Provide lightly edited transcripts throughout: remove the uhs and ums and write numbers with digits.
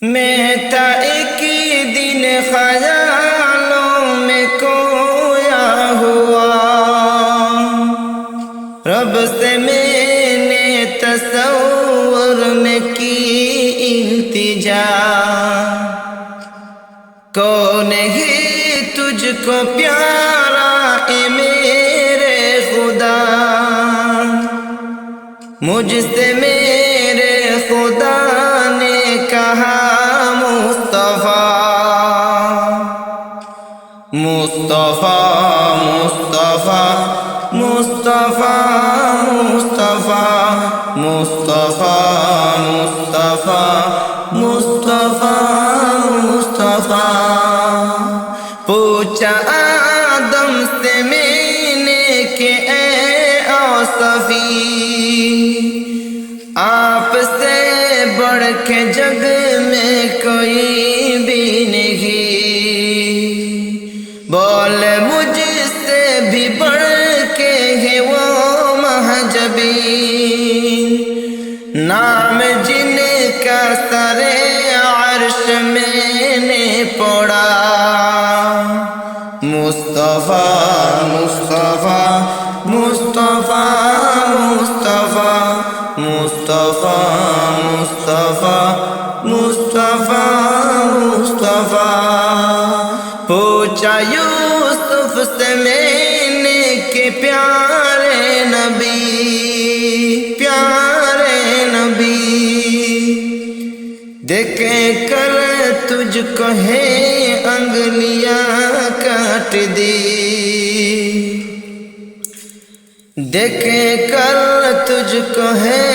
میں تھا ایک دن خیالوں میں کھویا ہوا، رب سے میں نے تصور میں کی التجا، کون ہے تجھ کو پیارا اے میرے خدا، مجھ سے میرے خدا نے کہا مصطفیٰ مصطفیٰ مصطفیٰ مصطفیٰ مصطفیٰ مصطفیٰ مصطفیٰ مصطفیٰ مصطفیٰ، پوچھا آدم سے میں نے کہ اے اوصفی، آپ سے بڑھ کے جگ میں کوئی بھی نہیں، بولے مجھ سے بھی بڑھ کے ہے وہ مہجبین، نام جن کا سر عرش میں نے پڑھا، مصطفیٰ مصطفیٰ مصطفیٰ مصطفیٰ مصطفیٰ مصطفیٰ مصطفیٰ مصطفیٰ، پوچھا یوسف سے میں نے کہ پیارے نبی پیارے نبی، دیکھیں کر تجھ کو ہے انگلیاں کاٹ دی، دیکھیں کر تجھ کو ہے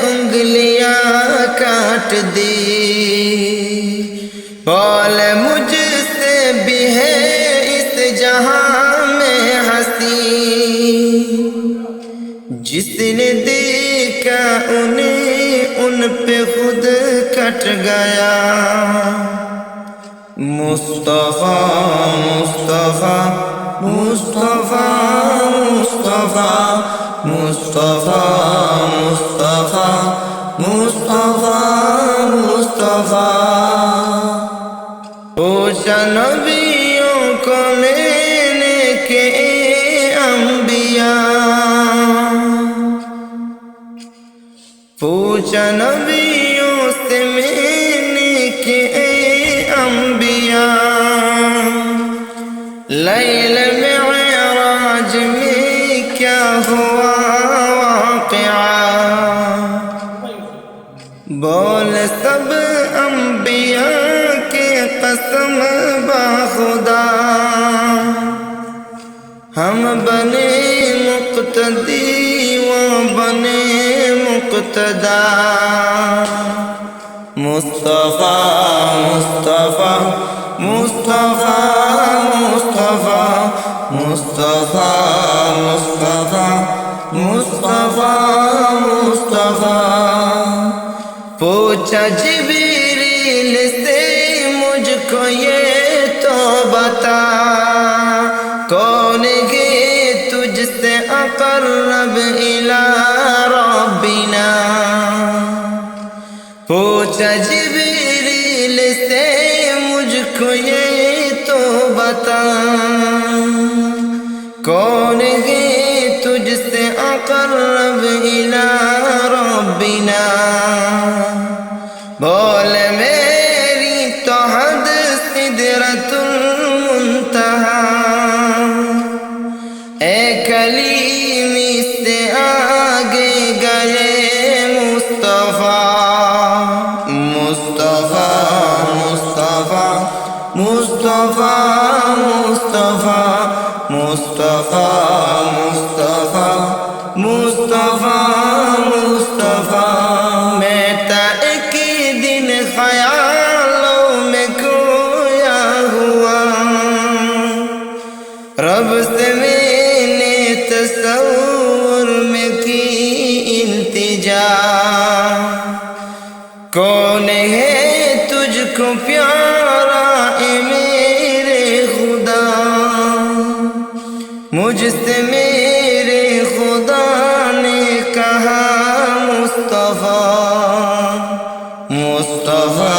انگلیاں کاٹ دی، بولے مجھ سے بھی ہے اس جہاں میں ہنسی، جس نے دیکھا انہیں ان پہ خود کٹ گیا، مصطفیٰ مصطفیٰ مصطفیٰ مصطفیٰ مصطفیٰ مصطفیٰ مصطفیٰ مصطفیٰ، پوچھا نبیوں کو میں نے کہ اے انبیاء، پوچھا نبیوں سے میں نے کہ اے انبیاء، لیل معراج میں کیا ہوا واقعہ، بول سب انبیاء کے قسم باخدا، ہم بنے مقتدی وہ بنے مقتدا، مصطفیٰ مصطفیٰ مصطفیٰ مصطفیٰ مصطفیٰ مصطفیٰ مصطفیٰ مصطفیٰ، پوچھا جبریل سے مجھ کو یہ تو بتا، کون ہے تجھ سے اقرب الی ربنا، پوچھا جبریل سے مجھ کو یہ تو بتا، کون ہے تجھ سے اقرب الی ربنا، بول میری تو حد سدرۃ المنتہا، اے کلیم سے آگے گئے مصطفیٰ مصطفیٰ مصطفیٰ مصطفیٰ مصطفیٰ مصطفیٰ مصطفیٰ مصطفیٰ مصطفیٰ، میں تھا ایک دن خیالوں میں کھویا ہوا، رب سے میں نے تصور میں کی التجا، کون ہے تجھ کو پیارا اے میرے خدا، مجھ سے میرے خدا نے کہا مصطفیٰ مصطفیٰ